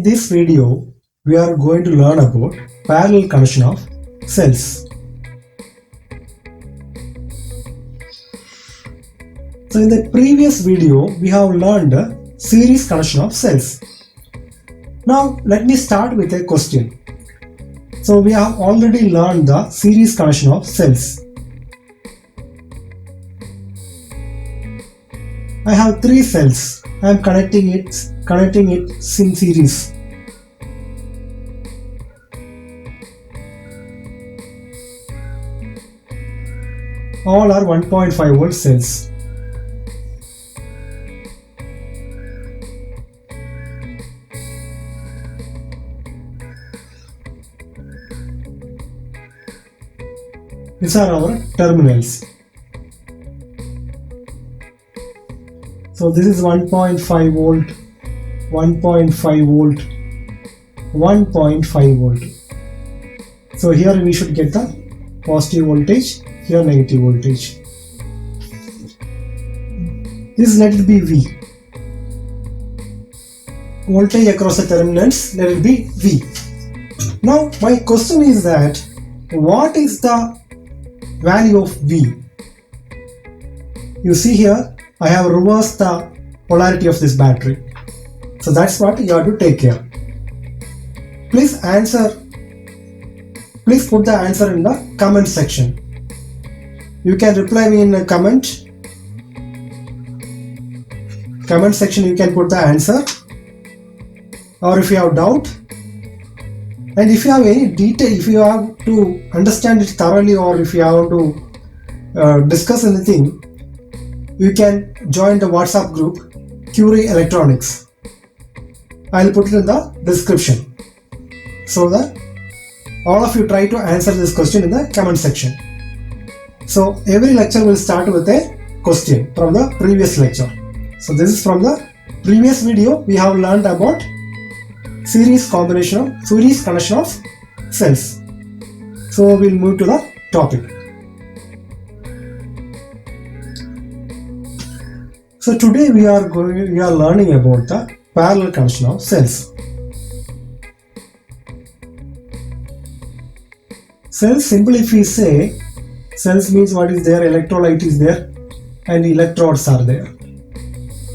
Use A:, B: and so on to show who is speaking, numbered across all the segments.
A: In this video, we are going to learn about parallel connection of cells. So in the previous video, we have learned series connection of cells. Now let me start with a question. So we have already learned the series connection of cells. I have three cells. I am connecting it in series. All are 1.5 volt cells. These are our terminals. So this is 1.5 volt, 1.5 volt, 1.5 volt. So here we should get the positive voltage, here negative voltage. This let it be V. Voltage across the terminals, let it be V. Now my question is that what is the value of V? You see here I have reversed the polarity of this battery. So that's what you have to take care. Please put the answer in the comment section. You can reply me in the comment section. You can put the answer, or if you have doubt, and if you have any detail, if you have to understand it thoroughly, or if you have to discuss anything, you can join the WhatsApp group Curie Electronics. I'll put it in the description so that all of you try to answer this question in the comment section. So every lecture will start with a question from the previous lecture. So this is from the previous video. We have learned about series connection of cells. So we'll move to the topic. So today we are learning about the parallel connection of cells. Cells, simply if we say, cells means what is there, electrolyte is there and electrodes are there.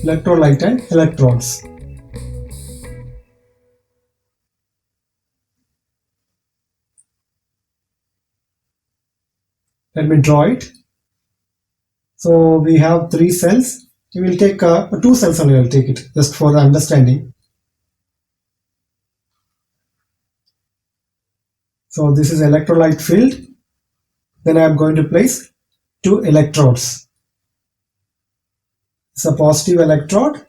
A: Electrolyte and electrodes. Let me draw it. So we have three cells. We will take two cells only. I will take it just for the understanding. So this is electrolyte field. Then I am going to place two electrodes. It's a positive electrode,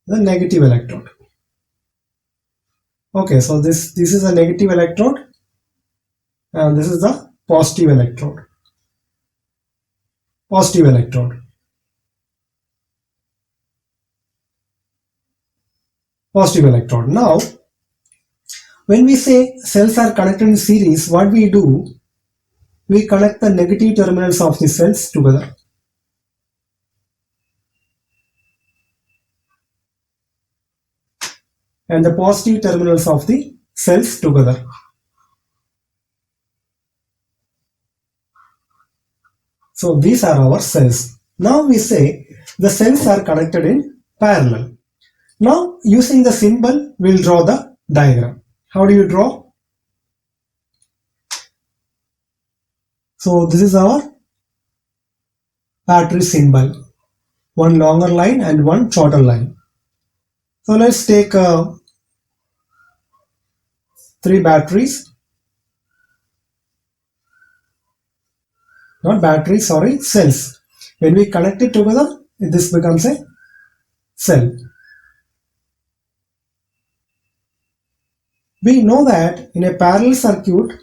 A: the negative electrode. Okay, so this is a negative electrode and this is the positive electrode. Positive electrode. Positive electrode. Now, when we say cells are connected in series, what we do, we connect the negative terminals of the cells together. And the positive terminals of the cells together. So these are our cells. Now we say the cells are connected in parallel. Now using the symbol, we'll draw the diagram. How do you draw? So this is our battery symbol. One longer line and one shorter line. So let's take three batteries. Not batteries, sorry, cells. When we connect it together, this becomes a cell. We know that in a parallel circuit,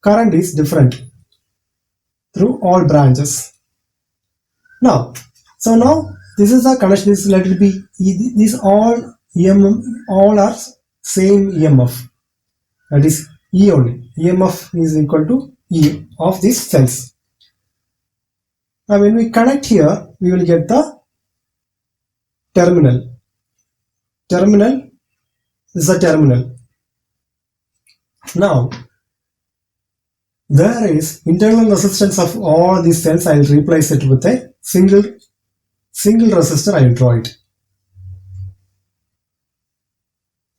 A: current is different through all branches. Now this is the connection. This let it be. These all EMF, all are same EMF. That is E only. EMF is equal to E of these cells. Now when we connect here, we will get the terminal is the terminal. Now, there is internal resistance of all these cells. I will replace it with a single resistor. I will draw it.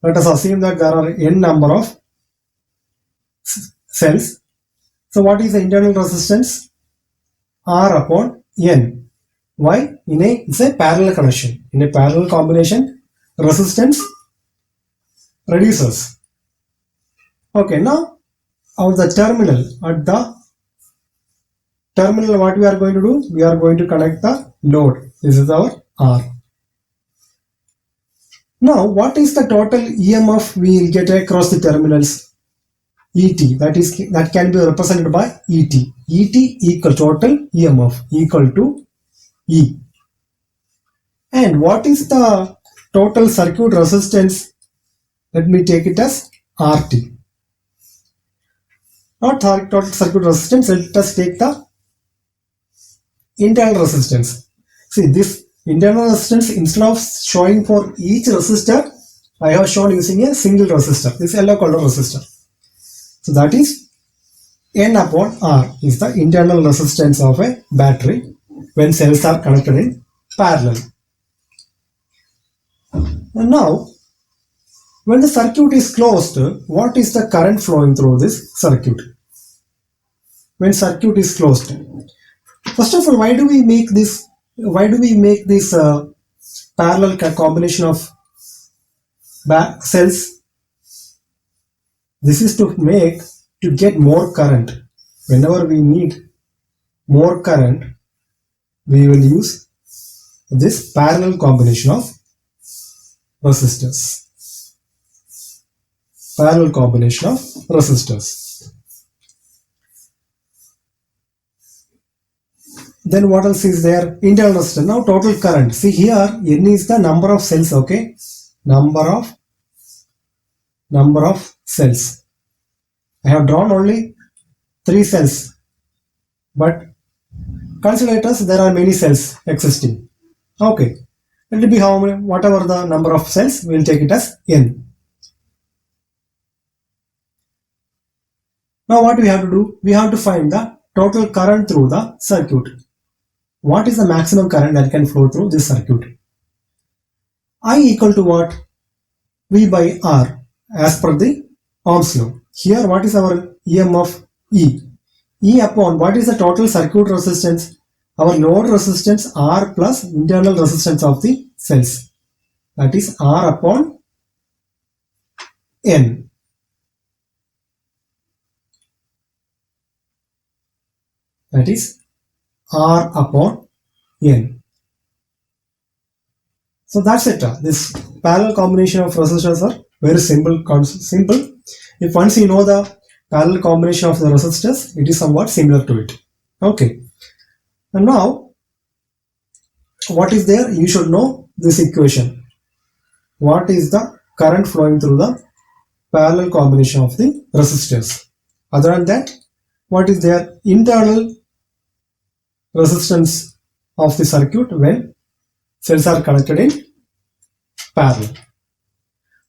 A: Let us assume that there are n number of cells. So what is the internal resistance? R upon N. Why? It's a parallel connection. In a parallel combination, resistance reduces. Okay, now at the terminal, what we are going to do? We are going to connect the load. This is our R. Now, what is the total EMF we will get across the terminals? ET. That can be represented by ET. ET equal total EMF equal to E. And what is the total circuit resistance? Let me take it as RT. Not total circuit resistance, let us take the internal resistance. See, this internal resistance, instead of showing for each resistor, I have shown using a single resistor, this yellow color resistor. So that is N upon R is the internal resistance of a battery when cells are connected in parallel. And now, when the circuit is closed, what is the current flowing through this circuit? When circuit is closed, first of all, why do we make this parallel combination of cells? This is to get more current. Whenever we need more current, we will use this parallel combination of resistors. Parallel combination of resistors. Then what else is there? Internal resistance. Now total current. See here, N is the number of cells. Okay, number of cells. I have drawn only 3 cells, but consider it as there are many cells existing. Okay, let it be how many, whatever the number of cells, we will take it as N. Now what we have to do? We have to find the total current through the circuit. What is the maximum current that can flow through this circuit? I equal to what? V by R as per the Ohm's law. Here what is our EMF? E. E upon what is the total circuit resistance? Our load resistance R plus internal resistance of the cells. That is R upon N. That is R upon N. So that's it. This parallel combination of resistors are very simple. If once you know the parallel combination of the resistors, it is somewhat similar to it. Okay. And now, what is there? You should know this equation. What is the current flowing through the parallel combination of the resistors? Other than that, what is their internal resistance of the circuit when cells are connected in parallel?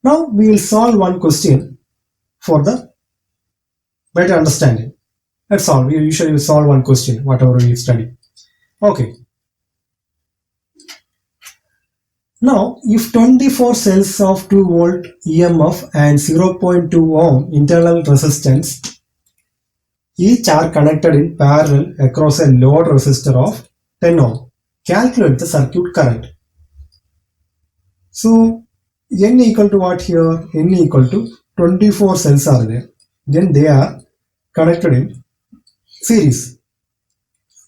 A: Now we will solve one question for the better understanding. That's all. We usually solve one question, whatever we study. Okay. Now, if 24 cells of 2 volt EMF and 0.2 ohm internal resistance each are connected in parallel across a load resistor of 10 ohm, calculate the circuit current. So, N equal to what here? N equal to 24 cells are there. Then they are connected in series.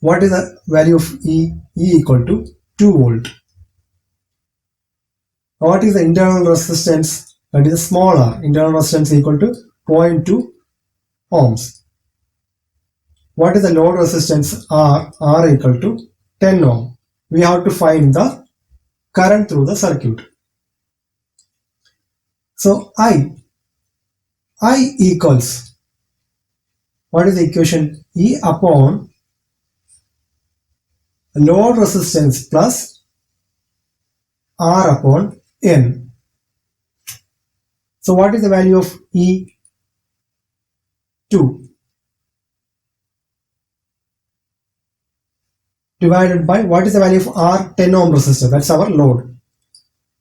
A: What is the value of E? E equal to 2 volt. What is the internal resistance? That is a small r. Internal resistance equal to 0.2 ohms. What is the load resistance? R. R equal to 10 ohm. We have to find the current through the circuit. So I equals, what is the equation? E upon load resistance plus R upon N. So what is the value of E2? Divided by what is the value of R 10 ohm resistor? That's our load.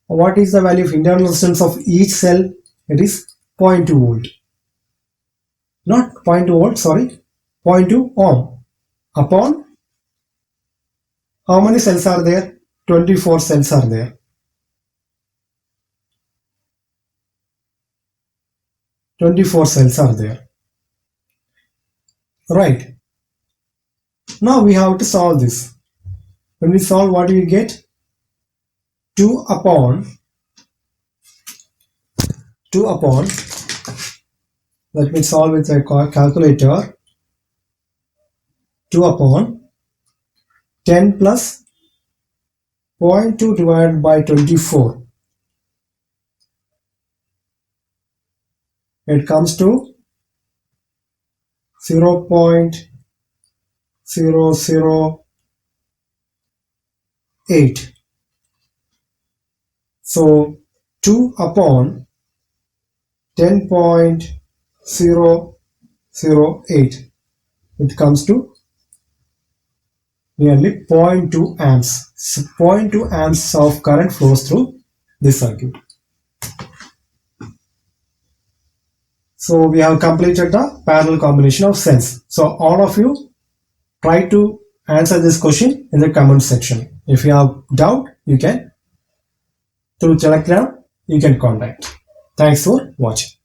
A: What is the value of internal resistance of each cell? It is 0.2 volt. Not 0.2 volt, sorry, 0.2 ohm. Upon how many cells are there? 24 cells are there. 24 cells are there. Right. Now we have to solve this. When we solve, what do we get? 2 upon, let me solve with a calculator. 2 upon 10 plus 0.2 divided by 24. It comes to 0.008. So 2 upon 10.008. It comes to nearly 0.2 amps. So 0.2 amps of current flows through this circuit. So we have completed the parallel combination of cells. So all of you try to answer this question in the comment section. If you have doubt, you can through Telegram you can contact. Thanks for watching.